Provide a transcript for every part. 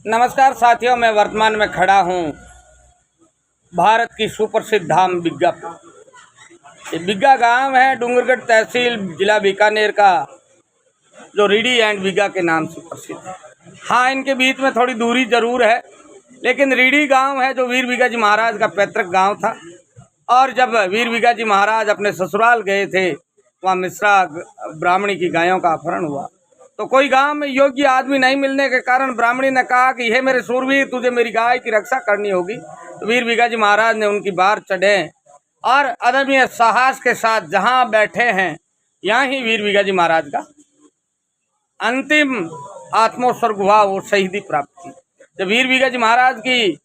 नमस्कार साथियों, मैं वर्तमान में खड़ा हूँ भारत की सुप्रसिद्ध धाम बिग्गा पे। ये बिग्गा गांव है, डूंगरगढ़ तहसील, जिला बीकानेर का, जो रीडी एंड बिग्गा के नाम से प्रसिद्ध है। हाँ, इनके बीच में थोड़ी दूरी जरूर है, लेकिन रीडी गांव है जो वीर बिग्गा जी महाराज का पैतृक गांव था। और जब वीर बिग्गा जी महाराज अपने ससुराल गए थे, वहाँ मिश्रा ब्राह्मणी की गायों का अपहरण हुआ। तो कोई गांव में योग्य आदमी नहीं मिलने के कारण ब्राह्मणी ने कहा कि हे मेरे सूरवीर, तुझे मेरी गाय की रक्षा करनी होगी। तो वीर बिग्गा जी महाराज ने उनकी बार चढ़े और अदम्य साहस के साथ जहां बैठे हैं, यहाँ ही वीर बिग्गा जी महाराज का अंतिम आत्मोत्सर्ग हुआ, वो शहीदी प्राप्त की। जब वीर बिग्गा जी महाराज की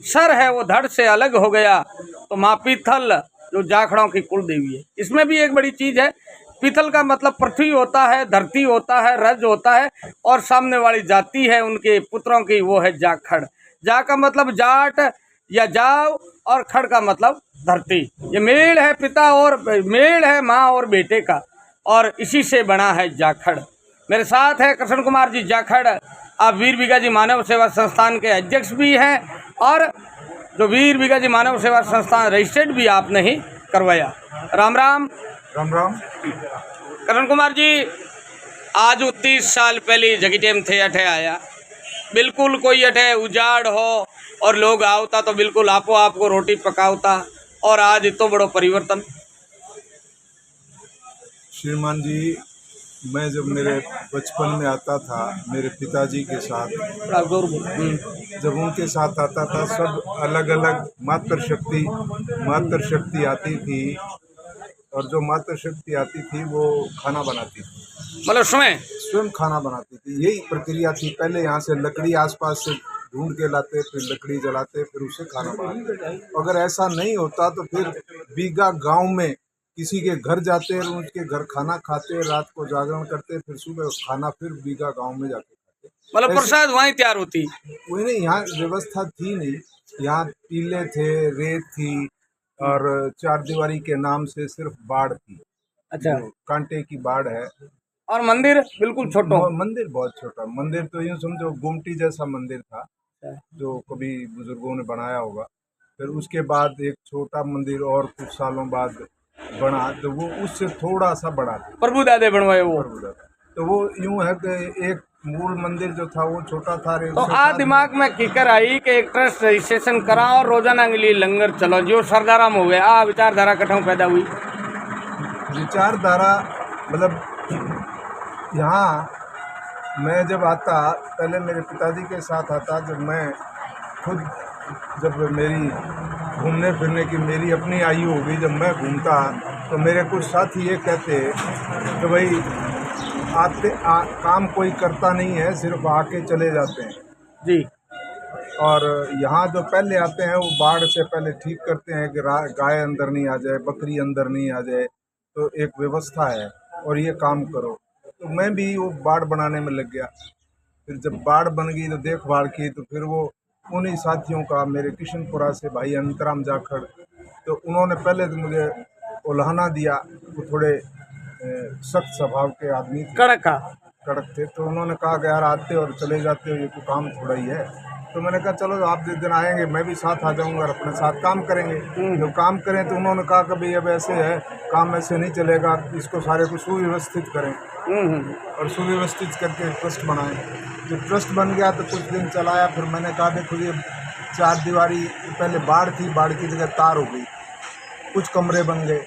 सर है वो धड़ से अलग हो गया, तो माँ पीथल जो जाखड़ों की कुल देवी है, इसमें भी एक बड़ी चीज है। पीतल का मतलब पृथ्वी होता है, धरती होता है, रज होता है, और सामने वाली जाति है उनके पुत्रों की, वो है जाखड़। जा का मतलब जाट या जाव, और खड़ का मतलब धरती। ये मेल है पिता और मेल है माँ और बेटे का, और इसी से बना है जाखड़। मेरे साथ है कृष्ण कुमार जी जाखड़। आप वीर बिग्गा जी मानव सेवा संस्थान के अध्यक्ष भी हैं, और जो वीर बिग्गा जी मानव सेवा संस्थान रजिस्टर्ड भी आपने ही करवाया। राम राम। राम राम। करण कुमार जी, आज 30 साल पहले जगी टेम थे अठे आया, बिल्कुल कोई अठे उजाड़ हो और लोग आवता तो बिल्कुल आपको रोटी पकावता, और आज इतो बड़ो परिवर्तन। श्रीमान जी, मैं जब मेरे बचपन में आता था मेरे पिताजी के साथ, जब उनके साथ आता था, सब अलग अलग मातृ शक्ति आती थी, और जो मातृ शक्ति आती थी वो खाना बनाती थी, मतलब स्वयं खाना बनाती थी। यही प्रक्रिया थी। पहले यहाँ से लकड़ी आसपास से ढूंढ के लाते, फिर लकड़ी जलाते, फिर उससे खाना बनाते। अगर ऐसा नहीं होता तो फिर बिग्गा गांव में किसी के घर जाते और उनके घर खाना खाते, रात को जागरण करते, फिर सुबह खाना फिर बिग्गा गांव में जाके खाते। मतलब प्रसाद वहीं तैयार होती? वही नहीं, यहाँ व्यवस्था थी नहीं। यहाँ टीले थे, रेत थी, और चार दीवारी के नाम से सिर्फ बाड़ थी। अच्छा, कांटे की बाड़ है। और मंदिर बिल्कुल छोटा? मंदिर बहुत छोटा। मंदिर तो यूँ समझो गुमटी जैसा मंदिर था, जो कभी बुजुर्गों ने बनाया होगा। फिर उसके बाद एक छोटा मंदिर और कुछ सालों बाद बना, तो वो उससे थोड़ा सा बड़ा था। प्रभु दादे बनवाए वो? तो वो यूँ है कि एक मूल मंदिर जो था वो छोटा था। तो आ दिमाग में कीकर आई कि एक ट्रस्ट रजिस्ट्रेशन करा और रोजाना के लिए लंगर चलो, जो सरदारा में हुए। आ विचारधारा कठों पैदा हुई? विचारधारा मतलब यहाँ मैं जब आता, पहले मेरे पिताजी के साथ आता, जब मेरी घूमने फिरने की मेरी अपनी आयु हो गई, जब मैं घूमता तो मेरे कुछ साथी ये कहते कि भाई काम कोई करता नहीं है, सिर्फ आके चले जाते हैं जी। और यहाँ जो पहले आते हैं वो बाढ़ से पहले ठीक करते हैं कि गाय अंदर नहीं आ जाए, बकरी अंदर नहीं आ जाए, तो एक व्यवस्था है और ये काम करो। तो मैं भी वो बाड़ बनाने में लग गया। फिर जब बाड़ बन गई तो देखभाल की, तो फिर वो उन्हीं साथियों का, मेरे किशनपुरा से भाई अंतराम जाखड़, तो उन्होंने पहले तो मुझे उल्हाना दिया। वो थोड़े सख्त स्वभाव के आदमी थे, कड़क थे। तो उन्होंने कहा कि यार आते और चले जाते हो, ये तो काम थोड़ा ही है। तो मैंने कहा चलो आप जिस दिन आएंगे मैं भी साथ आ जाऊंगा और अपने साथ काम करेंगे। जो काम करें, तो उन्होंने कहा कि भाई अब ऐसे है, काम ऐसे नहीं चलेगा, इसको सारे को सुव्यवस्थित करें और सुव्यवस्थित करके ट्रस्ट बनाएं। जो ट्रस्ट बन गया तो कुछ दिन चलाया। फिर मैंने कहा देखो ये चार दीवारी, पहले बाढ़ थी, बाढ़ की जगह तार हो गई, कुछ कमरे बन गए।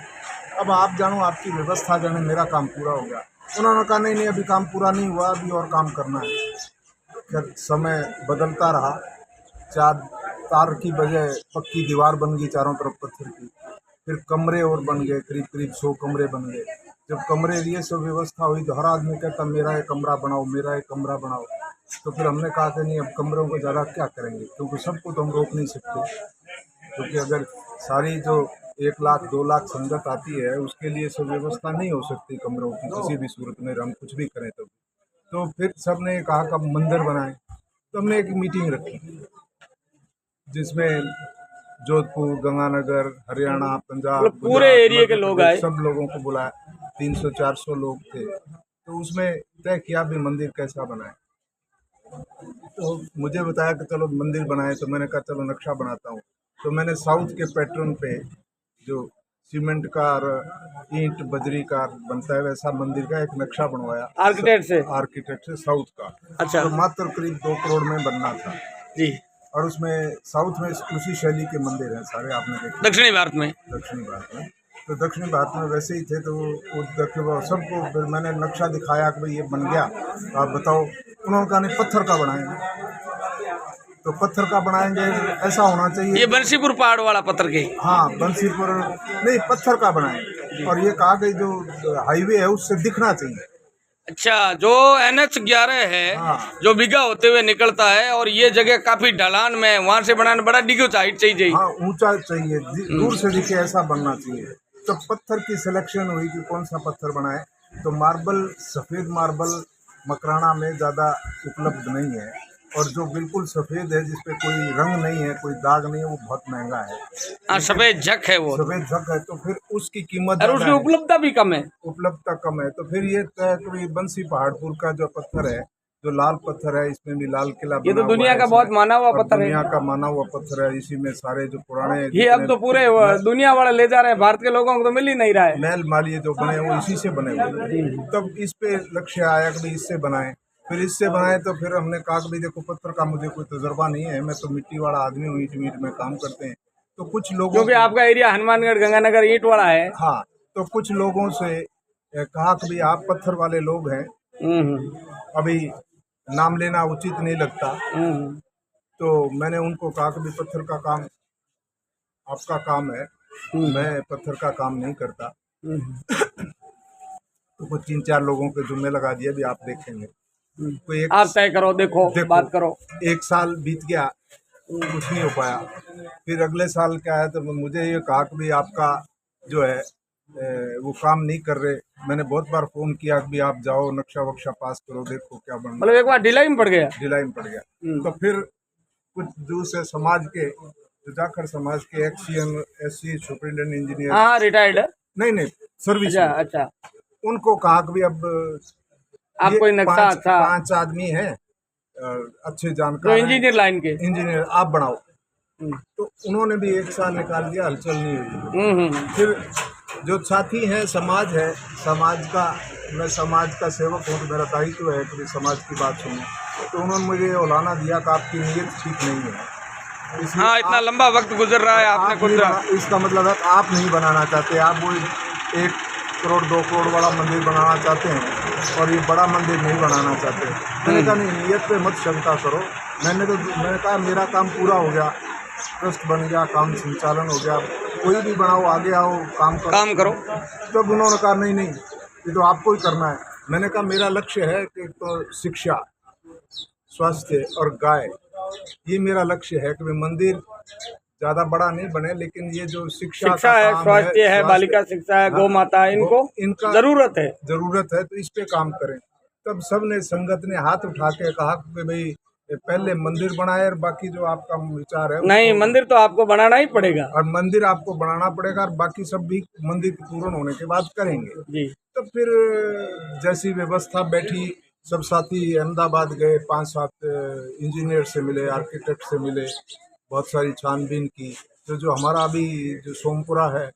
अब आप जानो, आपकी व्यवस्था जाने, मेरा काम पूरा हो गया। उन्होंने कहा नहीं अभी काम पूरा नहीं हुआ, अभी और काम करना है। फिर समय बदलता रहा, चार तार की बजाय पक्की दीवार बन गई चारों तरफ पत्थर की। फिर कमरे और बन गए, करीब 100 कमरे बन गए। जब कमरे ये सब व्यवस्था हुई तो हर आदमी कहता मेरा एक कमरा बनाओ, मेरा एक कमरा बनाओ। तो फिर हमने कहा कि नहीं, अब कमरों को ज़्यादा क्या करेंगे, क्योंकि सबको तो हम रोक नहीं सकते। क्योंकि अगर सारी जो 1 लाख 2 लाख संगत आती है, उसके लिए सब व्यवस्था नहीं हो सकती कमरों की किसी भी सूरत में, हम कुछ भी करें। तो फिर सब ने कहा कि अब मंदिर बनाएं। तो हमने एक मीटिंग रखी जिसमें जोधपुर, गंगानगर, हरियाणा, पंजाब, पूरे एरिया के लोग आए, सब लोगों को बुलाया। 300-400 लोग थे। तो उसमें तय किया भी मंदिर कैसा बनाए। तो मुझे बताया कि चलो मंदिर बनाए, तो मैंने कहा चलो नक्शा बनाता हूँ। तो मैंने साउथ के पैटर्न पे जो सीमेंट का और ईंट बजरी का बनता है वैसा मंदिर का एक नक्शा बनवाया आर्किटेक्ट से साउथ का। अच्छा। तो मात्र करीब 2 करोड़ में बनना था जी। और उसमें साउथ में उसी शैली के मंदिर हैं सारे, आपने देखे दक्षिणी भारत में। दक्षिणी भारत में। तो दक्षिणी भारत में वैसे ही थे। तो वो सबको फिर मैंने नक्शा दिखाया कि भाई ये बन गया, तो आप बताओ। उन्होंने कहा नहीं, पत्थर का बनाएंगे। तो पत्थर का बनाएंगे, ऐसा होना चाहिए। ये बंसीपुर पहाड़ वाला पत्थर के? हाँ, बंसीपुर नहीं, पत्थर का बनाएंगे। और ये कहा कि जो हाईवे है उससे दिखना चाहिए। अच्छा, जो NH11 है, हाँ। जो बीघा होते हुए निकलता है, और ये जगह काफी ढलान में है, वहाँ से बनाना बड़ा डिग्गी हाइट चाहिए। हाँ, ऊंचा चाहिए, दूर से दिखे ऐसा बनना चाहिए। तो पत्थर की सिलेक्शन हुई कि कौन सा पत्थर बनाए। तो मार्बल, सफ़ेद मार्बल मकराना में ज़्यादा उपलब्ध नहीं है, और जो बिल्कुल सफ़ेद है जिसपे कोई रंग नहीं है, कोई दाग नहीं है, वो बहुत महंगा है। हाँ, सफेद झक है वो। सफ़ेद झक है, तो फिर उसकी कीमत और उसकी उपलब्धता भी कम है। उपलब्धता कम है। तो फिर ये तय कि बंसी पहाड़पुर का जो पत्थर है, जो लाल पत्थर है, इसमें भी लाल किला ये तो बना दुनिया हुआ है का बहुत इसमें। माना हुआ और पत्थर है। दुनिया का माना हुआ पत्थर है। इसी में सारे जो पुराने ये अब तो पूरे दुनिया वाले ले जा रहे हैं, भारत के लोगों को तो मिल ही नहीं रहा है। महल मालिये जो बने वो इसी से बने हुए हैं। तब इस पे लक्ष्य आया कि भाई इससे बनाए। फिर इससे बनाए तो फिर हमने कहा कि भाई देखो, पत्थर का मुझे कोई तजुर्बा नहीं है, मैं तो मिट्टी वाला आदमी हूँ, ईंट वीट में काम करते हैं। तो कुछ लोगों, क्योंकि आपका एरिया हनुमानगढ़ गंगानगर ईंट वाला है। हाँ, तो कुछ लोगों से कहा कि भाई आप पत्थर वाले लोग हैं, अभी नाम लेना उचित नहीं लगता। तो मैंने उनको कहा कि भाई पत्थर का काम आपका काम है, मैं पत्थर का काम नहीं करता। तो कुछ 3-4 लोगों के जुम्मे लगा दिया, भी आप देखेंगे। कोई आप तय करो, देखो बात करो। 1 साल बीत गया, कुछ नहीं हो पाया। फिर अगले साल क्या है, तो मुझे ये कहा कि भाई आपका जो है वो काम नहीं कर रहे। मैंने बहुत बार फोन किया कि भाई आप जाओ, नक्शा वक्शा पास करो, देखो क्या बन। मतलब एक बार ढिलाई में पड़ गया। ढिलाई में पड़ गया। तो फिर कुछ दूसरे समाज के, जाखड़ समाज के SC सुपरिटेंडेंट इंजीनियर, हाँ, रिटायर्ड है। नहीं सर्विस। अच्छा। उनको कहा कि भाई अब आप कोई नक्शा, अच्छा 5 आदमी हैं अच्छे तो जानकार, इंजीनियर लाइन के इंजीनियर, आप बनाओ। तो उन्होंने भी 1 साल निकाल दिया, हलचल नहीं हुई। फिर जो साथी हैं, समाज है, समाज का, मैं समाज का सेवक हूँ, तो मेरा दायित्व है कि समाज की बात सुनूं। तो उन्होंने मुझे औलाना दिया कि आपकी नीयत ठीक नहीं है। हाँ, इतना लंबा वक्त गुजर रहा है, आपने कुछ, इसका मतलब है आप नहीं बनाना चाहते, आप वो 1 करोड़ 2 करोड़ वाला मंदिर बनाना चाहते हैं, और ये बड़ा मंदिर नहीं बनाना चाहते। मैंने कहा नहीं, नीयत पे मत शंका करो। मैंने कहा मेरा काम पूरा हो गया, ट्रस्ट बन गया, काम संचालन हो गया, कोई भी बनाओ, आगे आओ, काम करो। तब उन्होंने कहा नहीं, ये तो आपको ही करना है। मैंने कहा मेरा लक्ष्य है कि तो शिक्षा, स्वास्थ्य और गाय, ये मेरा लक्ष्य है कि मंदिर ज़्यादा बड़ा नहीं बने, लेकिन ये जो शिक्षा है, स्वास्थ्य है, बालिका शिक्षा है, गौ माता है, इनका जरूरत है, तो इस पे काम करें। तब सबने, संगत ने हाथ उठा के कहा कि भाई पहले मंदिर बनाए, और बाकी जो आपका विचार है नहीं, मंदिर तो आपको बनाना ही पड़ेगा, और मंदिर आपको बनाना पड़ेगा, और बाकी सब भी मंदिर पूर्ण होने के बाद करेंगे जी। तो फिर जैसी व्यवस्था बैठी, सब साथी अहमदाबाद गए, 5-7 इंजीनियर से मिले, आर्किटेक्ट से मिले, बहुत सारी छानबीन की। तो जो हमारा अभी जो सोमपुरा है,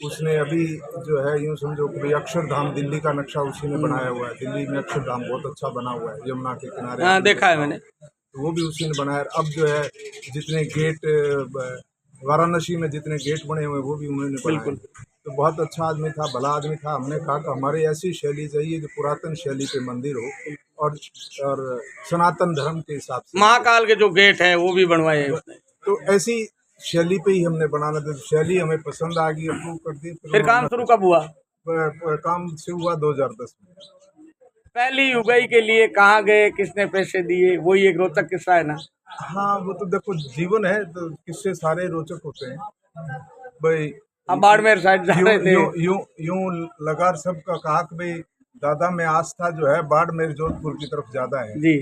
उसने अभी जो है, यूँ समझो कि भाई अक्षरधाम दिल्ली का नक्शा उसी ने बनाया हुआ है। दिल्ली में अक्षरधाम बहुत अच्छा बना हुआ है, यमुना के किनारे। हाँ, देखा है मैंने। तो वो भी उसी ने बनाया। अब जो है, जितने गेट वाराणसी में जितने गेट बने हुए वो भी उन्होंने बनाए। तो बहुत अच्छा आदमी था, भला आदमी था। हमने कहा कि हमारे ऐसी शैली चाहिए जो पुरातन शैली पे मंदिर हो, और सनातन धर्म के हिसाब से। महाकाल के जो गेट हैं वो भी बनवाए, तो ऐसी शैली पे ही हमने बनाना था। शैली हमें पसंद आ गई, अप्रूव कर दी। फिर काम शुरू कब हुआ? काम शुरू हुआ 2010 में। पहली उगाई के लिए कहाँ गए, किसने पैसे दिए, वही एक रोचक किस्सा है ना। हाँ, वो तो देखो जीवन है, तो किस्से सारे रोचक होते हैं भाई। अब बाड़मेर साइड जा रहे थे, यूं लगा सबका कहा कि भाई दादा में आस्था जो है बाड़मेर जोधपुर की तरफ ज्यादा है जी।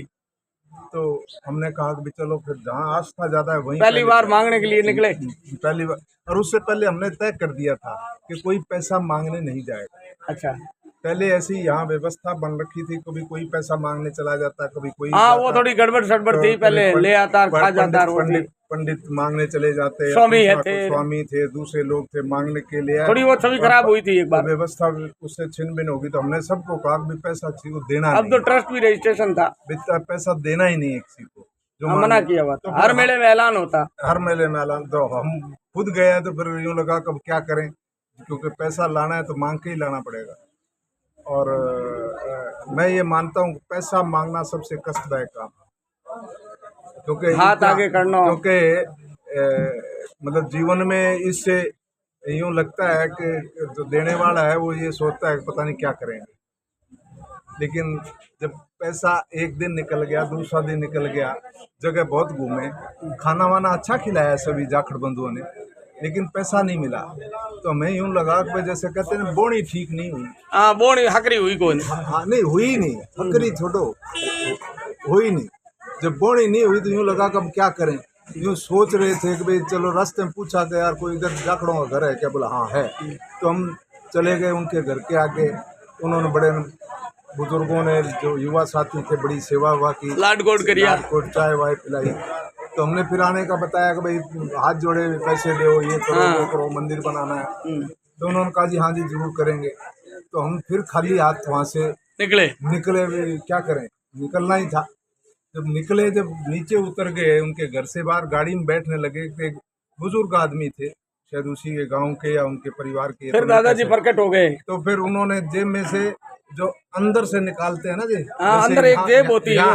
तो हमने कहा कि चलो फिर जहाँ आस्था ज्यादा है वहीं पहली बार मांगने के लिए निकले। पहली बार, और उससे पहले हमने तय कर दिया था कि कोई पैसा मांगने नहीं जाएगा। अच्छा। पहले ऐसी यहाँ व्यवस्था बन रखी थी, कभी कोई पैसा मांगने चला जाता, कभी कोई हाँ वो जाता, थोड़ी गड़बड़ सड़बड़ तो थी पहले, कभी ले आता और खा जाता और वो थी। पंडित मांगने चले जाते, स्वामी दूसरा है थे। कोई स्वामी थे, दूसरे लोग थे मांगने के लिए। थोड़ी वो छवि खराब हुई थी एक बार। व्यवस्था उससे छिन भिन होगी, तो हमने सबको कहा भी पैसा किसी को देना अब नहीं, तो ट्रस्ट भी रजिस्ट्रेशन था, पैसा देना ही नहीं है किसी को जो हाँ, मना मांगे। किया हुआ तो था, हर मेले में ऐलान होता। हर मेले में ऐलान, तो हम खुद गए तो फिर यूं लगा कब क्या करें, क्योंकि पैसा लाना है तो मांग के ही लाना पड़ेगा। और मैं ये मानता हूँ पैसा मांगना सबसे कष्टदायक काम है, क्योंकि हाथ आगे करना, क्योंकि मतलब जीवन में इससे यूं लगता है कि जो देने वाला है वो ये सोचता है कि पता नहीं क्या करेंगे, लेकिन जब पैसा एक दिन निकल गया, दूसरा दिन निकल गया, जगह बहुत घूमे, खाना वाना अच्छा खिलाया सभी जाखड़ बंधुओं ने, लेकिन पैसा नहीं मिला, तो मैं यूं लगा कि जैसे कहते हैं बोनी ठीक नहीं हुई। हाँ बोनी हकरी हुई कौन। हाँ नहीं हुई नहीं, हकरी छोड़ो, हुई नहीं। जब बोनी नहीं हुई तो यूं लगा कि अब क्या करें, यूं सोच रहे थे कि भाई चलो, रास्ते में पूछा कि यार कोई इधर जाखड़ों का घर है क्या, बोला हाँ है, तो हम चले गए उनके घर के आगे। उन्होंने बड़े बुजुर्गों ने, जो युवा साथी थे, बड़ी सेवा हुआ की, लाड गोड करिया, चाय वाय पिलाई। तो हमने फिर आने का बताया कि भाई हाथ जोड़े पैसे दो, ये करो वो करो, मंदिर बनाना है। तो उन्होंने कहा जी हाँ जी जरूर करेंगे। तो हम फिर खाली हाथ वहाँ से निकले। क्या करें, निकलना ही था। जब निकले, जब नीचे उतर गए उनके घर से बाहर, गाड़ी में बैठने लगे, एक बुजुर्ग आदमी थे, शायद उसी के गांव के या उनके परिवार के। फिर दादाजी प्रकट हो गए। तो फिर उन्होंने जेब में से, जो अंदर से निकालते हैं ना जी, हाँ, अंदर एक जेब होती है,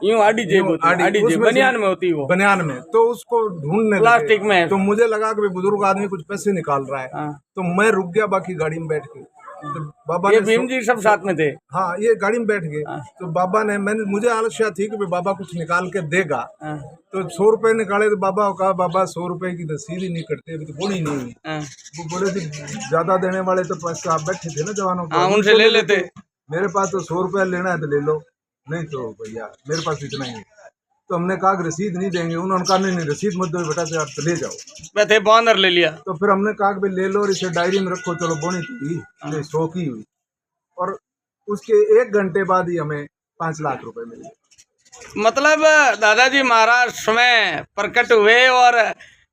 यूं आड़ी जेब होती है, आड़ी जेब बनियान में होती है, वो बनियान में, तो उसको ढूंढने प्लास्टिक में। तो मुझे लगा कि बुजुर्ग आदमी कुछ पैसे निकाल रहा है। हाँ। तो मैं रुक गया बाकी गाड़ी में बैठ के। तो बाबा ये ने भीम जी सब साथ में थे। हाँ, ये गाड़ी में बैठ गए। तो बाबा ने, मुझे आलस्य थी कि बाबा कुछ निकाल के देगा। तो 100 रुपए निकाले, तो बाबा को कहा बाबा 100 रुपए की तहसील ही नहीं करते, अभी तो बोली नहीं हुई। वो बोले थे ज्यादा देने वाले तो पैसा, आप बैठे थे ना जवानों के, उनसे ले लेते। मेरे पास तो 100 रुपया लेना है तो ले लो, नहीं तो भैया मेरे पास इतना ही है। तो हमने कहा कि रसीद नहीं देंगे। उन्होंने कहा नहीं रसीद मत दो बेटा, तो आप ले जाओ। मैं थे बॉन्डर ले लिया। तो फिर हमने कहा कि भाई ले लो और इसे डायरी में रखो, चलो बोनी थी 100 की हुई। और उसके 1 घंटे बाद ही हमें 5 लाख रुपए मिले। मतलब दादाजी महाराष्ट्र में प्रकट हुए और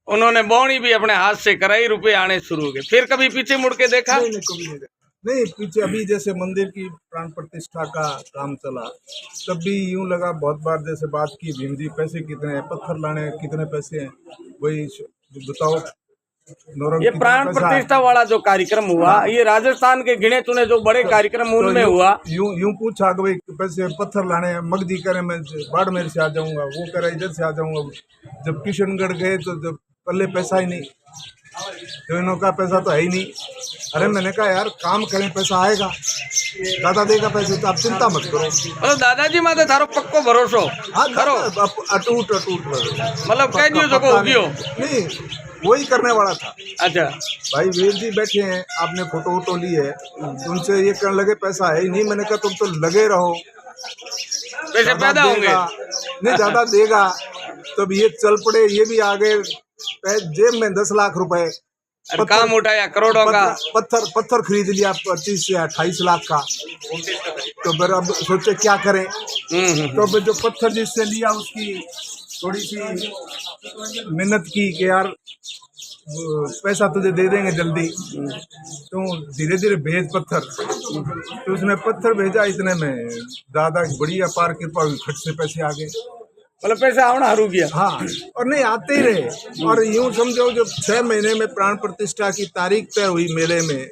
उन्होंने बोनी भी अपने हाथ से कराई, रुपए आने शुरू हो गए। फिर कभी पीछे मुड़ के देखा? नहीं, कभी नहीं देखा। नहीं, पीछे अभी जैसे मंदिर की प्राण प्रतिष्ठा का काम चला, तब भी यूं लगा, बहुत बार जैसे बात की, भीम जी पैसे कितने हैं, पत्थर लाने कितने पैसे हैं, वही बताओ। ये प्राण प्रतिष्ठा वाला जो कार्यक्रम हुआ, ये राजस्थान के गिने चुने जो बड़े कार्यक्रम उनमें हुआ। यूं पूछा कि भाई पैसे पत्थर लाने हैं, मगधी करे मैं बाड़मेर से आ जाऊंगा, वो करे इधर से आ जाऊंगा। जब किशनगढ़ गए तो जब पल्ले पैसा ही नहीं, तो इन्हों का पैसा तो है ही नहीं। अरे मैंने कहा यार काम करें, पैसा आएगा, दादा देगा पैसे, तो आप चिंता मत करो। मतलब दादाजी माते थारो पक्को भरोसो करो, अटूट मतलब कह दियो जो होगियो नहीं, वही करने वाला था। अच्छा भाई वीर जी बैठे हैं, आपने फोटो वोटो ली है, उनसे ये कहने लगे पैसा है ही नहीं। मैंने कहा तुम तो लगे रहो, पैसे पैदा होंगे, नहीं ज्यादा देगा। तब ये चल पड़े, ये भी आ गए जेब में 10 लाख रुपए, काम उठाया करोड़ों का, पत्थर खरीद लिया 25 से 28 लाख का। तो फिर अब सोचे क्या करें। तो फिर जो पत्थर जिससे लिया उसकी थोड़ी सी मेहनत की कि यार पैसा तुझे दे देंगे जल्दी, तो धीरे धीरे भेज पत्थर। तो उसने पत्थर भेजा, इतने में दादा की बड़ी अपार कृपा हुई, खट से पैसे आ गए। मतलब पैसा आना हरू गया। हाँ, और नहीं आते ही रहे। और यूं समझो जब 6 महीने में प्राण प्रतिष्ठा की तारीख तय हुई मेले में,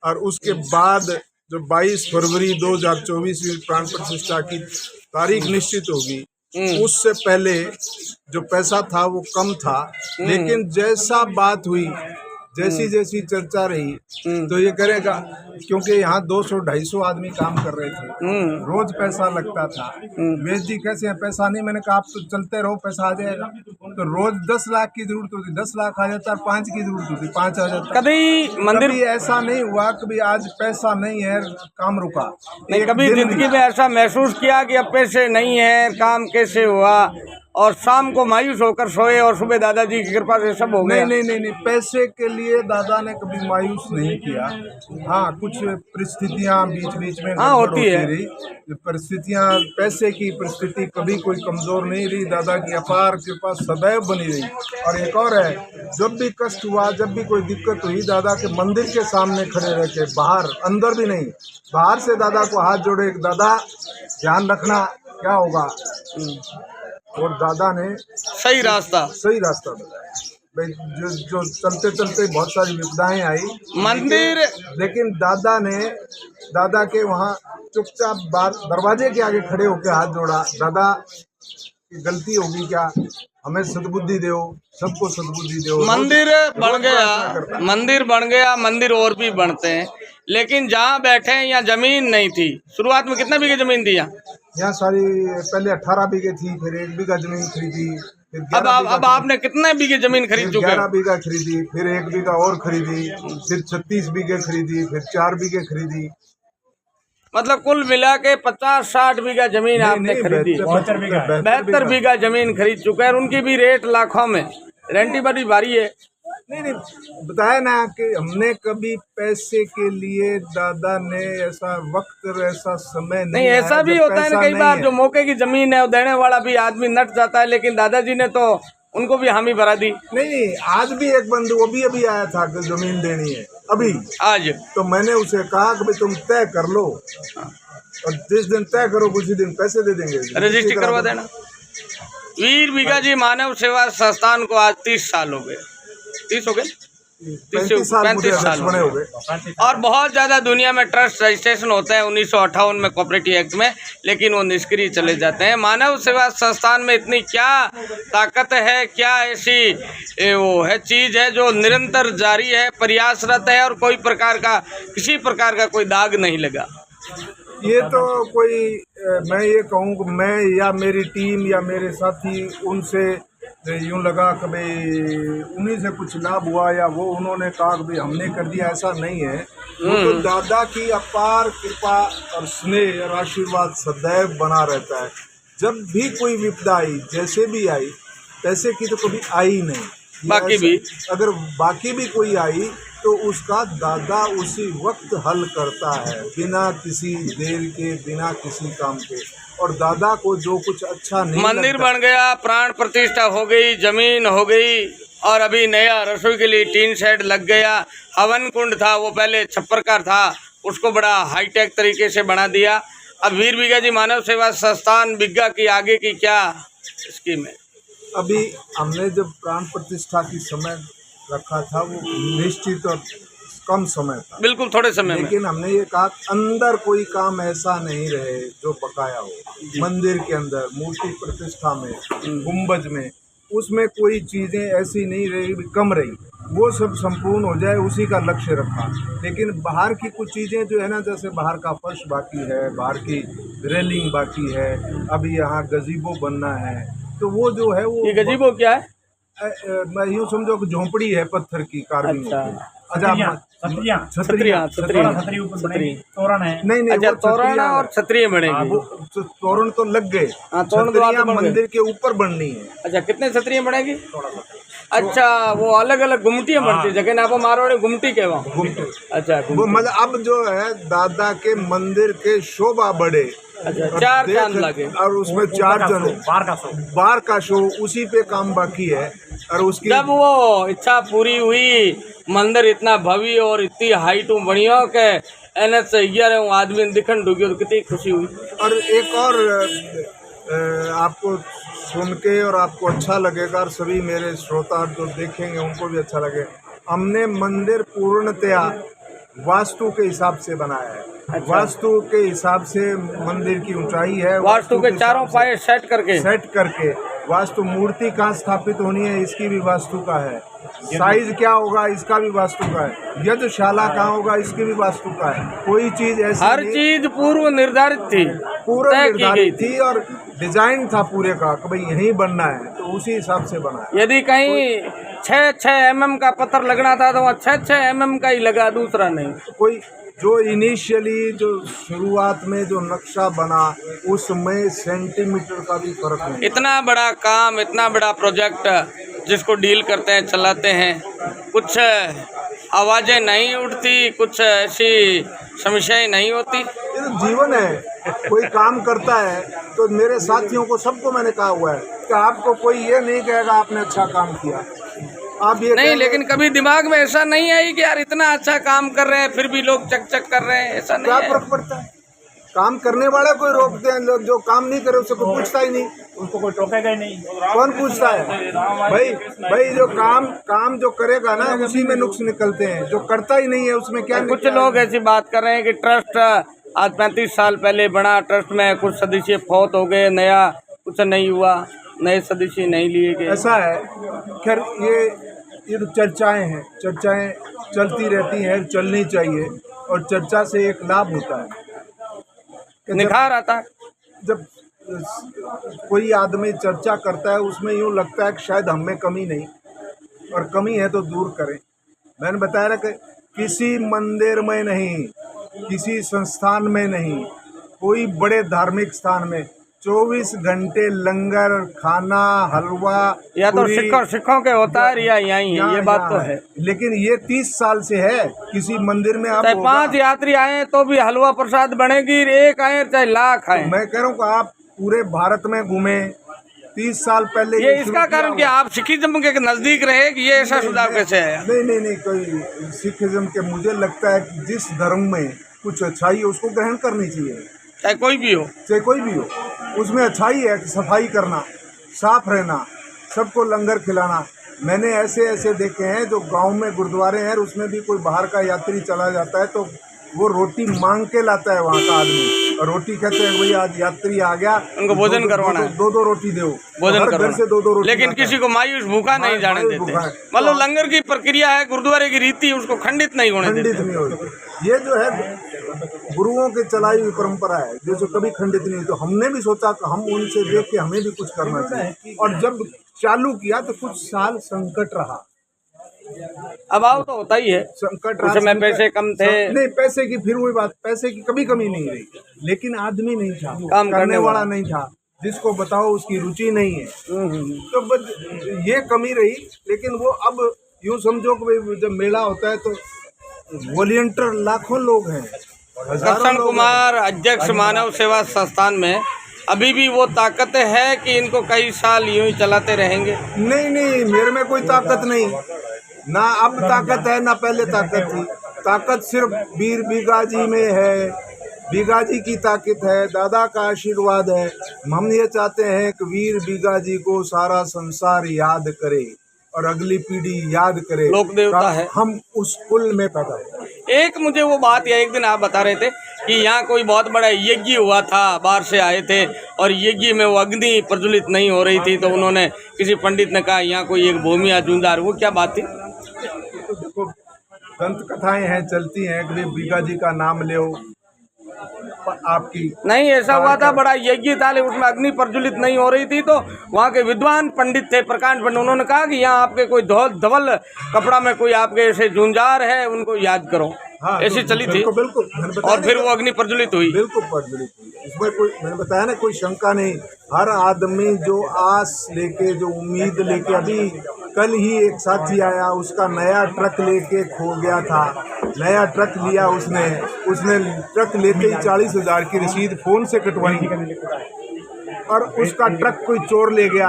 और उसके बाद जो 22 फरवरी 2024 में प्राण प्रतिष्ठा की तारीख निश्चित होगी, उससे पहले जो पैसा था वो कम था। लेकिन जैसा बात हुई, जैसी जैसी चर्चा रही, तो ये करेगा, क्योंकि यहाँ 200-250 आदमी काम कर रहे थे, रोज पैसा लगता था। वेद जी कैसे है, पैसा नहीं। मैंने कहा आप तो चलते रहो, पैसा आ जाएगा। तो रोज 10 लाख की जरूरत होती, 10 लाख आ जाता, 5 की जरूरत होती, 5 आ जाता। कभी मंदिर ऐसा नहीं हुआ कभी आज पैसा नहीं है काम रुका। कभी जिंदगी में ऐसा महसूस किया कि अब पैसे नहीं है, काम कैसे हुआ? और शाम को मायूस होकर सोए और सुबह दादाजी की कृपा से सब हो गया। नहीं, पैसे के लिए दादा ने कभी मायूस नहीं किया। हाँ, कुछ परिस्थितियां बीच बीच में हाँ, गड़बड़ होती है। रही। परिस्थितियां, पैसे की परिस्थिति कभी कोई कमजोर नहीं रही। दादा की अपार कृपा सदैव बनी रही। और एक और है, जब भी कष्ट हुआ, जब भी कोई दिक्कत हुई, दादा के मंदिर के सामने खड़े रह के, बाहर, अंदर भी नहीं, बाहर से दादा को हाथ जोड़े, दादा ध्यान रखना क्या होगा। और दादा ने सही रास्ता बताया भाई। जो चलते चलते बहुत सारी विपदाएं आई मंदिर, लेकिन दादा के वहाँ चुपचाप दरवाजे के आगे खड़े होकर हाथ जोड़ा। दादा की गलती होगी क्या, हमें सद्बुद्धि दो, सबको सद्बुद्धि दो। मंदिर बन गया, मंदिर और भी बनते हैं, लेकिन जहाँ बैठे हैं यहाँ जमीन नहीं थी। शुरुआत में कितना बीघे जमीन थी यहाँ सारी पहले 18 बीघे थी, फिर 1 बीघा जमीन खरीदी, फिर अब आपने कितने बीघे जमीन खरीद चुके हैं? 11 बीघा खरीदी, फिर 1 बीघा और खरीदी, फिर 36 बीघे खरीदी, फिर 4 बीघे खरीदी। मतलब कुल मिला के 50-60 बीघा जमीन आपने खरीदी। 72 बीघा जमीन खरीद चुके हैं। उनकी भी रेट लाखों में, रेंटी बड़ी भारी है। नहीं, बताया ना कि हमने कभी पैसे के लिए, दादा ने ऐसा वक्त, ऐसा समय नहीं, ऐसा भी होता है ना कई बार, जो मौके की जमीन है वो देने वाला भी आदमी नट जाता है, लेकिन दादाजी ने तो उनको भी हामी भरा दी। नहीं, आज भी एक बंधु वो भी अभी आया था कि जमीन देनी है अभी आज, तो मैंने उसे कहा कि भाई तुम तय कर लो, और जिस दिन तय करो उसी दिन पैसे दे देंगे, रजिस्ट्री करवा देना। वीर बीघा जी मानव सेवा संस्थान को आज 30 साल हो गए। 30 हो गए, 35 साल हो गए। और बहुत ज़्यादा दुनिया में ट्रस्ट रजिस्ट्रेशन होता है 1958 में कॉपरेटिव एक्ट में, लेकिन वो निष्क्रिय चले जाते हैं। मानव सेवा संस्थान में इतनी क्या ताकत है, क्या ऐसी वो है चीज़ है जो निरंतर जारी है, प्रयासरत है, और कोई प्रकार का, किसी प्रकार का कोई दाग नहीं लगा। ये तो कोई, मैं ये कहूँ कि मैं या मेरी टीम या मेरे साथी, उनसे यूँ लगा कि भाई उन्हीं से कुछ लाभ हुआ, या वो उन्होंने कहा कि भाई हमने कर दिया, ऐसा नहीं है। तो दादा की अपार कृपा और स्नेह और आशीर्वाद सदैव बना रहता है। जब भी कोई विपदा आई, जैसे भी आई, पैसे की तो कभी आई नहीं, बाकी भी अगर बाकी भी कोई आई तो उसका दादा उसी वक्त हल करता है, बिना किसी देर के, बिना किसी काम के। और दादा को जो कुछ अच्छा नहीं, मंदिर बन गया, प्राण प्रतिष्ठा हो गई, जमीन हो गई, और अभी नया रसोई के लिए टीन शेड लग गया। हवन कुंड था वो पहले छप्पर का था, उसको बड़ा हाईटेक तरीके से बना दिया। अब वीर बीघा जी मानव सेवा संस्थान बिग्गा की आगे की क्या स्कीम है? अभी हमने जब प्राण प्रतिष्ठा की समय रखा था वो निश्चित और कम समय था, बिल्कुल थोड़े समय में, लेकिन हमने ये कहा अंदर कोई काम ऐसा नहीं रहे जो बकाया हो। मंदिर के अंदर मूर्ति प्रतिष्ठा में, गुंबज में, उसमें कोई चीज़ें ऐसी नहीं रही, कम रही, वो सब संपूर्ण हो जाए, उसी का लक्ष्य रखा। लेकिन बाहर की कुछ चीज़ें जो है ना, जैसे बाहर का फर्श बाकी है, बाहर की रेलिंग बाकी है, अभी यहाँ गजीबो बनना है, तो वो जो है वो, ये गजीबो क्या है? मैं यूँ समझो कि झोंपड़ी है पत्थर की, कार्विंग। तोरण है। नहीं, अच्छा, तोरण और छतरियाँ बनेगी। तोरण तो लग गए, छतरियाँ मंदिर के ऊपर बननी है। अच्छा, कितने छतरियाँ बनेगी? अच्छा, वो अलग अलग गुमटियाँ बनती है, जगह ना आप मारवाड़ी गुमटी के वहाँ। अच्छा, वो मतलब अब जो है दादा के मंदिर के शोभा बढ़े। अच्छा, 4 चांद लगे, और उसमें 4 जन बार का शो, उसी पे काम बाकी है। और उसकी जब वो इच्छा पूरी हुई, मंदिर इतना भव्य और इतनी हाइट बढ़िया के एनएच से 11 आदमी दिखन डूबी, तो कितनी खुशी हुई। और एक और आपको सुन के और आपको अच्छा लगेगा, और सभी मेरे श्रोता जो देखेंगे उनको भी अच्छा लगे। हमने मंदिर पूर्णतया वास्तु के हिसाब से बनाया है। अच्छा। वास्तु के हिसाब से मंदिर की ऊंचाई है, वास्तु के चारों पाए सेट करके वास्तु, मूर्ति कहाँ स्थापित होनी है इसकी भी वास्तु का है, साइज क्या होगा इसका भी वास्तु का है, यज्ञशाला कहाँ होगा इसकी भी वास्तु का है। कोई चीज ऐसी, हर चीज पूर्व निर्धारित थी और डिजाइन था पूरे का कि भाई यहीं बनना है, तो उसी हिसाब से बना है। यदि कहीं 6 mm का पत्थर लगना था तो वहाँ 6 mm का ही लगा, दूसरा नहीं। कोई जो इनिशियली जो शुरुआत में जो नक्शा बना उसमें सेंटीमीटर का भी फर्क नहीं। इतना बड़ा काम, इतना बड़ा प्रोजेक्ट जिसको डील करते हैं, चलाते हैं, कुछ आवाज़ें नहीं उठती, कुछ ऐसी समस्याएं नहीं होती। ये तो जीवन है, कोई काम करता है तो मेरे साथियों को सबको मैंने कहा हुआ है कि आपको कोई ये नहीं कहेगा आपने अच्छा काम किया, आप ये नहीं, लेकिन कभी दिमाग में ऐसा नहीं आई कि यार इतना अच्छा काम कर रहे हैं फिर भी लोग चक चक कर रहे हैं, ऐसा नहीं क्या है। फर्क पड़ता है? काम करने वाला कोई रोकते हैं लोग, जो काम नहीं करे उससे कोई पूछता ही नहीं, उसको कोई टोकेगा ही नहीं। कौन पूछता है? भाई जो काम जो करेगा ना उसी में नुक्स निकलते हैं, जो करता ही नहीं है उसमें क्या। कुछ लोग ऐसी बात कर रहे हैं कि ट्रस्ट आज 35 साल पहले बना, ट्रस्ट में कुछ सदस्य फौत हो गए, नया कुछ नहीं हुआ, नए सदस्य नहीं लिए गए। ऐसा है, खैर ये तो चर्चाएं हैं, चर्चाएं चलती रहती हैं, चलनी चाहिए, और चर्चा से एक लाभ होता है कि निखार आता है। जब कोई आदमी चर्चा करता है उसमें यूँ लगता है कि शायद हम में कमी नहीं, और कमी है तो दूर करें। मैंने बताया ना कि किसी मंदिर में नहीं, किसी संस्थान में नहीं, कोई बड़े धार्मिक स्थान में 24 घंटे लंगर, खाना, हलवा, या तो पूरी, सिखों के होता है या यही है, ये बात तो है। लेकिन ये 30 साल से है, किसी मंदिर में आप चाहे 5 यात्री आए तो भी हलवा प्रसाद बनेगी, 1 आए चाहे लाख आए। मैं कह रहा हूँ कि आप पूरे भारत में घूमे, 30 साल पहले ये इसका कारण क्या, आप सिखिज्म के नजदीक रहे कि ये ऐसा सुधार कैसे है? नहीं, कोई सिखिज्म के, मुझे लगता है कि जिस धर्म में कुछ अच्छाई है उसको ग्रहण करनी चाहिए, चाहे कोई भी हो, चाहे कोई भी हो। उसमें अच्छाई है कि सफाई करना, साफ रहना, सबको लंगर खिलाना। मैंने ऐसे देखे हैं जो गांव में गुरुद्वारे हैं, उसमें भी कोई बाहर का यात्री चला जाता है तो वो रोटी मांग के लाता है वहाँ का आदमी, और रोटी कहते हैं भाई आज यात्री आ गया, उनको भोजन करवाना है, 2 रोटी दो, भोजन हर घर से 2 रोटी। लेकिन किसी को मायूस भूखा नहीं जाने देते। मतलब लंगर की प्रक्रिया है, गुरुद्वारे की रीति, उसको खंडित नहीं होने देते। खंडित नहीं होती। ये जो है गुरुओं के चलाई हुई परंपरा है जो कभी खंडित नहीं। तो हमने भी सोचा कि हम उनसे देख के हमें भी कुछ करना चाहिए, और जब चालू किया तो कुछ साल संकट रहा। अभाव तो होता ही है, संकट उस समय पैसे कम थे। नहीं, पैसे की फिर वही बात, पैसे की कभी कमी नहीं रही, लेकिन आदमी नहीं था, काम करने वाला नहीं था, जिसको बताओ उसकी रुचि नहीं है, तो बस ये कमी रही। लेकिन वो अब यूँ समझो कि जब मेला होता है तो वॉलंटियर लाखों लोग हैं, कृष्ण कुमार अध्यक्ष मानव सेवा संस्थान में अभी भी वो ताकत है कि इनको कई साल यूं ही चलाते रहेंगे? नहीं, मेरे में कोई ताकत नहीं, ना अब ताकत है ना पहले ताकत थी। ताकत सिर्फ वीर बीगाजी में है, बीगाजी की ताकत है, दादा का आशीर्वाद है। हम ये चाहते हैं कि वीर बीगाजी को सारा संसार याद करे और अगली पीढ़ी याद करे, लोक देवता है, हम उस कुल में पैदा हुए। एक मुझे वो बात या एक दिन आप बता रहे थे कि यहाँ कोई बहुत बड़ा यज्ञ हुआ था, बाहर से आए थे, और यज्ञ में वो अग्नि प्रज्वलित नहीं हो रही थी, तो उन्होंने किसी पंडित ने कहा यहाँ कोई एक भूमि या जूंदार, वो क्या बात थी? तो देखो, दंत कथाएं हैं, चलती हैं कि बीगाजी का नाम ले आपकी। नहीं, ऐसा हुआ था, बड़ा यज्ञ था, लेकिन उसमें अग्नि प्रज्वलित नहीं हो रही थी, तो वहाँ के विद्वान पंडित थे, प्रकांड पंडित, उन्होंने कहा कि यहाँ आपके कोई धवल कपड़ा में कोई आपके ऐसे जूंजार है, उनको याद करो। हाँ, ऐसी चली थी, बिल्कुल। और फिर वो अग्नि प्रज्वलित हुई, बिल्कुल प्रज्वलित हुई। इसमें कोई, मैंने बताया ना, कोई शंका नहीं। हर आदमी जो आस लेके, जो उम्मीद लेके, अभी कल ही एक साथी आया, उसका नया ट्रक लेके खो गया था, नया ट्रक लिया उसने ट्रक लेते ही 40,000 की रसीद फोन से कटवाई, और उसका ट्रक कोई चोर ले गया,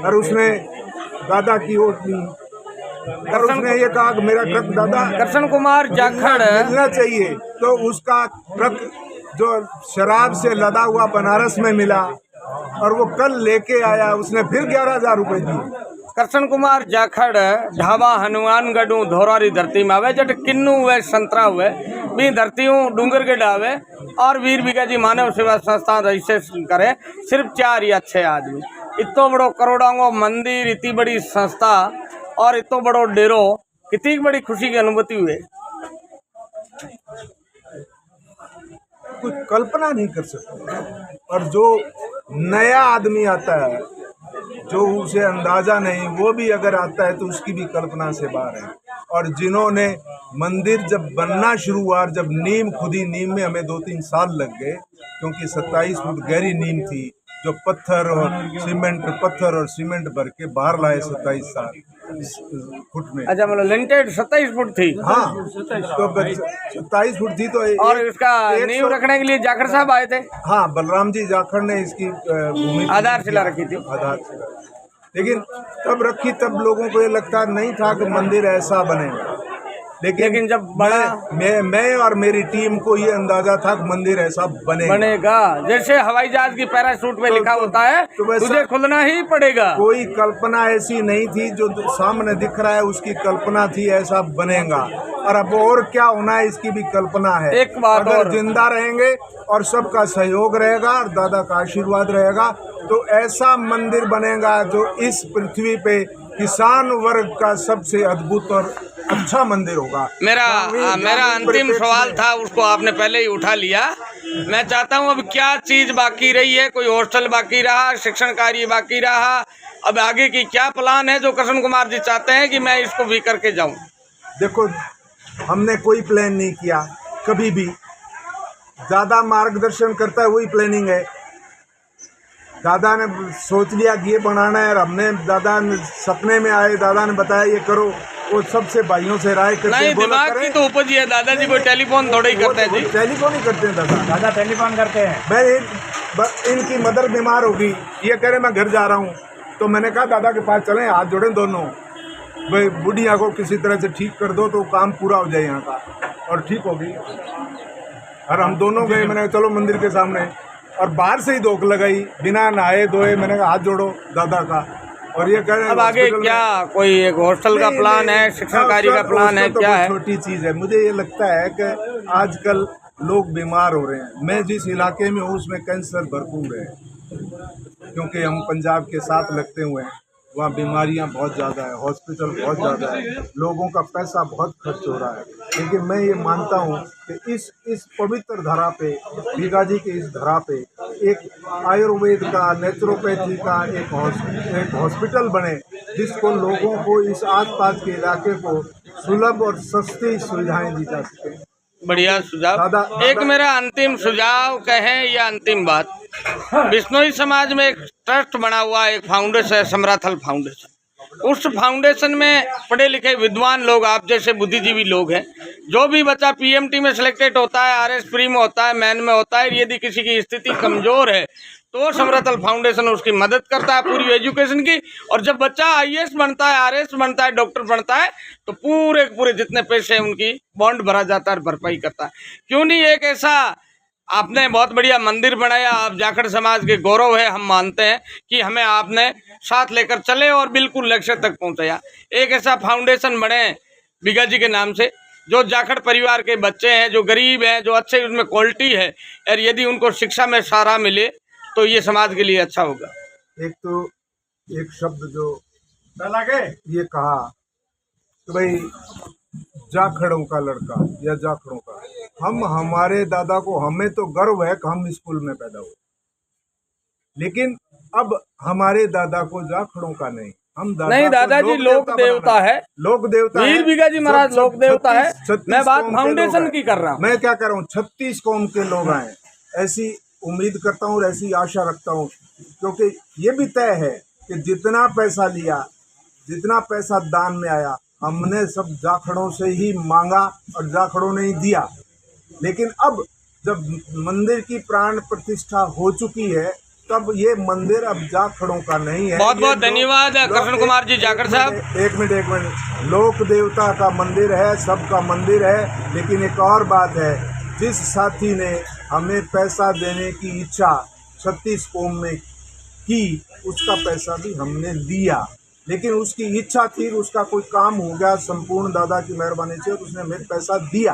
और उसने दादा की वोट ली, और उसने ये कहा कि मेरा ट्रक दादा कृष्ण कुमार जाखड़ मिलना चाहिए। तो उसका ट्रक जो शराब से लदा हुआ बनारस में मिला, और वो कल लेके आया, उसने फिर 11,000 रुपए दिए। कृष्ण कुमार जाखड़ ढाबा हनुमानगढ़ धोरारी धरती में आवे, जट किन्नू हुए, संतरा हुए भी धरतियों डूंगरगढ़ आवे, और वीर बीगाजी मानव सेवा संस्थान रजिस्ट्रेशन करे, सिर्फ 4 या 6 आदमी। इतो बड़ो करोड़ों मंदिर, इतनी बड़ी संस्था और इतो बड़ो डेरो, कितनी बड़ी खुशी की अनुभूति हुई, कुछ कल्पना नहीं कर सकते। और जो नया आदमी आता है, जो उसे अंदाजा नहीं, वो भी अगर आता है तो उसकी भी कल्पना से बाहर है। और जिन्होंने मंदिर जब बनना शुरू हुआ और जब नींव खुदी, नींव में हमें 2-3 साल लग गए, क्योंकि 27 फुट गहरी नींव थी जो पत्थर और सीमेंट भर के बाहर लाए 27 फुट में। अच्छा, मतलब लिंटेड 27 फुट थी। हाँ, तो 27 फुट थी तो और इसका नींव रखने के लिए जाखड़ साहब आए थे। हाँ, बलराम जी जाखड़ ने इसकी भूमि आधारशिला रखी थी। आधारशिला, लेकिन तब रखी, तब लोगों को ये लगता नहीं था कि मंदिर ऐसा बनेगा, लेकिन जब बड़ा मैं और मेरी टीम को ये अंदाजा था कि मंदिर ऐसा बनेगा। जैसे हवाई जहाज की पैराशूट में लिखा होता है, तुझे खुलना ही पड़ेगा। कोई कल्पना ऐसी नहीं थी, जो सामने दिख रहा है उसकी कल्पना थी ऐसा बनेगा, और अब और क्या होना है इसकी भी कल्पना है। एक बात अगर और, जिंदा रहेंगे और सबका सहयोग रहेगा और दादा का आशीर्वाद रहेगा तो ऐसा मंदिर बनेगा जो इस पृथ्वी पे किसान वर्ग का सबसे अद्भुत और अच्छा मंदिर होगा। मेरा अंतिम सवाल था, उसको आपने पहले ही उठा लिया। मैं चाहता हूँ, अब क्या चीज बाकी रही है? कोई हॉस्टल बाकी रहा, शिक्षण कार्य बाकी रहा, अब आगे की क्या प्लान है जो कृष्ण कुमार जी चाहते हैं कि मैं इसको भी करके जाऊं? देखो, हमने कोई प्लान नहीं किया कभी भी, दादा मार्गदर्शन करता है वही प्लानिंग है। दादा ने सोच लिया कि ये बनाना है, और हमने दादा ने सपने में आए, दादा ने बताया ये करो, वो सबसे भाइयों से राय करते नहीं, दिमाग की तो उपज है दादाजी, कोई टेलीफोन थोड़ा ही करते हैं जी। टेलीफोन ही करते हैं दादा टेलीफोन करते हैं। मैं इनकी मदर बीमार होगी, ये कह रहे मैं घर जा रहा हूँ, तो मैंने कहा दादा के पास चलें, हाथ जोड़ें दोनों, भाई बुढ़िया को किसी तरह से ठीक कर दो तो काम पूरा हो जाए यहाँ का, और ठीक होगी। और हम दोनों गए, मैंने कहा चलो मंदिर के सामने, और बाहर से ही धोख लगाई, बिना नहाए धोए, मैंने कहा हाथ जोड़ो दादा का, और ये कह रहे हैं अब आगे क्या कोई एक हॉस्टल का प्लान है, शिक्षण कार्य का प्लान है, क्या है? छोटी चीज है, मुझे ये लगता है कि आजकल लोग बीमार हो रहे हैं। मैं जिस इलाके में हूँ उसमें कैंसर भरपूर है, क्योंकि हम पंजाब के साथ लगते हुए हैं, वहाँ बीमारियाँ बहुत ज़्यादा है, हॉस्पिटल बहुत ज़्यादा है, लोगों का पैसा बहुत खर्च हो रहा है। लेकिन मैं ये मानता हूँ कि इस पवित्र धरा पे, बीगा जी के इस धरा पे एक आयुर्वेद का, नेचुरोपैथी का एक हॉस्पिटल बने, जिसको लोगों को इस आसपास के इलाके को सुलभ और सस्ती सुविधाएं दी जा सके। बढ़िया सुझाव। एक मेरा अंतिम सुझाव कहें या अंतिम बात, बिश्नोई समाज में एक ट्रस्ट बना हुआ है, एक फाउंडेशन है, समराथल फाउंडेशन। उस फाउंडेशन में पढ़े लिखे विद्वान लोग, आप जैसे बुद्धिजीवी लोग हैं, जो भी बच्चा पीएमटी में सिलेक्टेड होता है, आरएस प्री में होता है, मैन में होता है, यदि किसी की स्थिति कमजोर है तो समराथल फाउंडेशन उसकी मदद करता है पूरी एजुकेशन की। और जब बच्चा आईएएस बनता है, आरएस बनता है, डॉक्टर बनता है, तो पूरे जितने पैसे हैं उनकी बॉन्ड भरा जाता है, भरपाई करता है। क्यों नहीं एक ऐसा, आपने बहुत बढ़िया मंदिर बनाया, आप जाखड़ समाज के गौरव है, हम मानते हैं कि हमें आपने साथ लेकर चले और बिल्कुल लक्ष्य तक पहुंचाया। एक ऐसा फाउंडेशन बने बीगा जी के नाम से, जो जाखड़ परिवार के बच्चे हैं, जो गरीब हैं, जो अच्छे उसमें क्वालिटी है, और यदि उनको शिक्षा में सहारा मिले तो ये समाज के लिए अच्छा होगा। एक तो एक शब्द जो ये कहा तो भाई जाखड़ों का लड़का या जाखड़ों का, हम हमारे दादा को, हमें तो गर्व है कि हम स्कूल में पैदा हुए, लेकिन अब हमारे दादा को जाखड़ों का नहीं, हम दादा नहीं, दादाजी लोक देवता है, लोक देवता वीर बीगा जी महाराज लोक देवता है। मैं बात फाउंडेशन की कर रहा हूँ। मैं क्या कर रहा हूँ, 36 कौम के लोग आए, ऐसी उम्मीद करता हूँ और ऐसी आशा रखता हूँ, क्योंकि ये भी तय है कि जितना पैसा लिया, जितना पैसा दान में आया, हमने सब जाखड़ों से ही मांगा और जाखड़ों ने ही दिया। लेकिन अब जब मंदिर की प्राण प्रतिष्ठा हो चुकी है, तब ये मंदिर अब जाखड़ों का नहीं है। बहुत बहुत धन्यवाद कृष्ण कुमार जी जाखड़ साहब। एक मिनट, लोक देवता का मंदिर है, सबका मंदिर है। लेकिन एक और बात है, जिस साथी ने हमें पैसा देने की इच्छा 36 कौम में की, उसका पैसा भी हमने लिया, लेकिन उसकी इच्छा थी, उसका कोई काम हो गया संपूर्ण दादा की मेहरबानी से, तो उसने हमें पैसा दिया,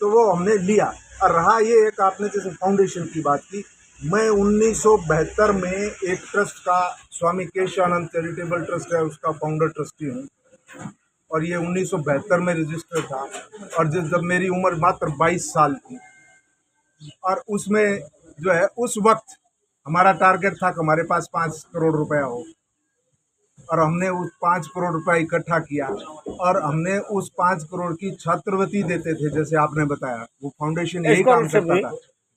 तो वो हमने लिया। और रहा ये एक, आपने जैसे फाउंडेशन की बात की, मैं 1972 में एक ट्रस्ट का, स्वामी केशवानंद चैरिटेबल ट्रस्ट है, उसका फाउंडर ट्रस्टी हूँ, और ये 1972 में रजिस्टर था। और जब मेरी उम्र मात्र 22 साल थी, और उसमें जो है उस वक्त हमारा टारगेट था कि हमारे पास 5 करोड़ रुपया हो, और हमने उस 5 करोड़ रुपया इकट्ठा किया और हमने उस 5 करोड़ की छात्रवृत्ति देते थे, जैसे आपने बताया वो फाउंडेशन यही काम करता था,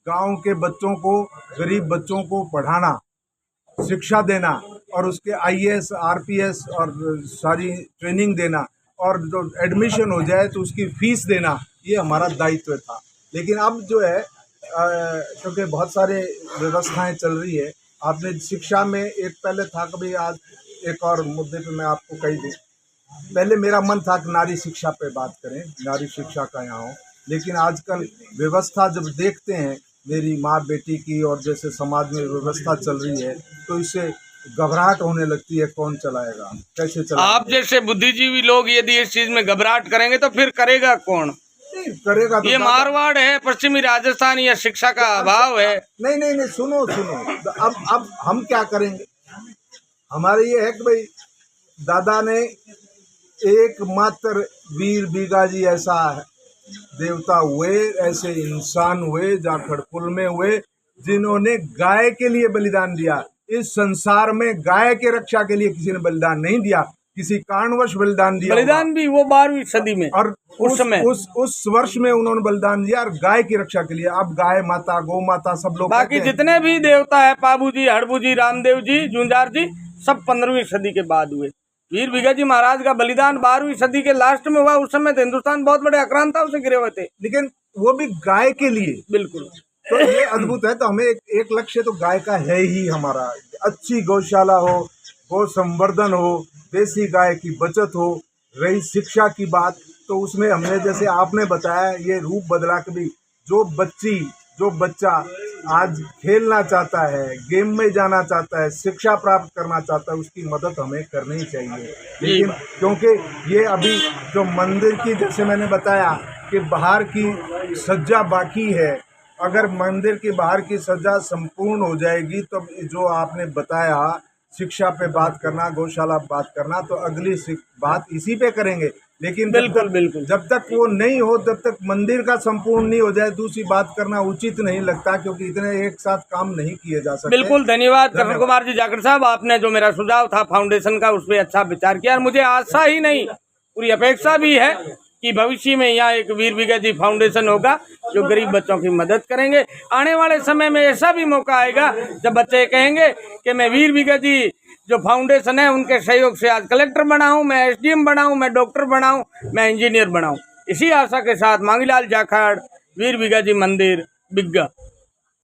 गांव के बच्चों को, गरीब बच्चों को पढ़ाना, शिक्षा देना और उसके आईएएस, आरपीएस और सारी ट्रेनिंग देना और जो एडमिशन हो जाए तो उसकी फीस देना, ये हमारा दायित्व था। लेकिन अब जो है क्योंकि बहुत सारे व्यवस्थाएं चल रही है, आपने शिक्षा में एक पहले था, कभी आज एक और मुद्दे पे मैं आपको कही दूँ, पहले मेरा मन था कि नारी शिक्षा पे बात करें, नारी शिक्षा का यहाँ हो, लेकिन आजकल व्यवस्था जब देखते हैं मेरी माँ बेटी की और जैसे समाज में व्यवस्था चल रही है तो इससे घबराहट होने लगती है, कौन चलाएगा, कैसे चलाएगा। आप जैसे बुद्धिजीवी लोग यदि इस चीज में घबराहट करेंगे तो फिर करेगा कौन? नहीं करेगा तो ये मारवाड़ है, पश्चिमी राजस्थान, या शिक्षा का अभाव है? नहीं, सुनो, अब हम क्या करेंगे, हमारे ये है कि भाई दादा ने एकमात्र वीर बीगाजी ऐसा देवता हुए, ऐसे इंसान हुए जाखड़ कुल में हुए जिन्होंने गाय के लिए बलिदान दिया। इस संसार में गाय के रक्षा के लिए किसी ने बलिदान नहीं दिया, किसी कारणवश बलिदान दिया, बलिदान भी वो 12वीं सदी में, और उस समय उस वर्ष में उन्होंने बलिदान दिया और गाय की रक्षा के लिए। अब गाय माता, गौ माता सब लोग बाकी जितने भी देवता है, पाबू जी, हड़बू जी, रामदेव जी, जुंजार जी, सब 15वीं सदी के बाद हुए। वीर बीगाजी महाराज का बलिदान 12वीं सदी के लास्ट में हुआ। उस समय तो हिंदुस्तान बहुत बड़े आक्रांताओं से घिरे हुए थे, लेकिन वो भी गाय के लिए। बिल्कुल। तो ये अद्भुत है। तो हमें एक लक्ष्य तो गाय का है ही हमारा, अच्छी गौशाला हो, गौ संवर्धन हो, देसी गाय की बचत हो। रही शिक्षा की बात, तो उसमें हमने जैसे आपने बताया ये रूप बदला कि भी जो बच्चा आज खेलना चाहता है, गेम में जाना चाहता है, शिक्षा प्राप्त करना चाहता है, उसकी मदद हमें करनी चाहिए। लेकिन क्योंकि ये अभी जो मंदिर की, जैसे मैंने बताया कि बाहर की सज्जा बाकी है, अगर मंदिर की बाहर की सज्जा संपूर्ण हो जाएगी तो जो आपने बताया शिक्षा पे बात करना, गौशाला बात करना, तो अगली बात इसी पे करेंगे। लेकिन बिल्कुल। जब तक वो नहीं हो, जब तक मंदिर का संपूर्ण नहीं हो जाए, दूसरी बात करना उचित नहीं लगता, क्योंकि इतने एक साथ काम नहीं किए जा सकते। बिल्कुल, धन्यवाद कृष्ण कुमार जी जाखड़ साहब, आपने जो मेरा सुझाव था फाउंडेशन का उस पर अच्छा विचार किया। और मुझे आशा ही नहीं, पूरी अपेक्षा भी है कि भविष्य में यहाँ एक वीर बीगाजी फाउंडेशन होगा जो गरीब बच्चों की मदद करेंगे। आने वाले समय में ऐसा भी मौका आएगा जब बच्चे कहेंगे कि मैं वीर बीगाजी जो फाउंडेशन है उनके सहयोग से आज कलेक्टर बना हूँ, मैं एसडीएम बना हूँ, मैं डॉक्टर बना हूँ, मैं इंजीनियर बना हूँ। इसी आशा के साथ मांगीलाल जाखड़, वीर बीगाजी मंदिर, बिग्गा।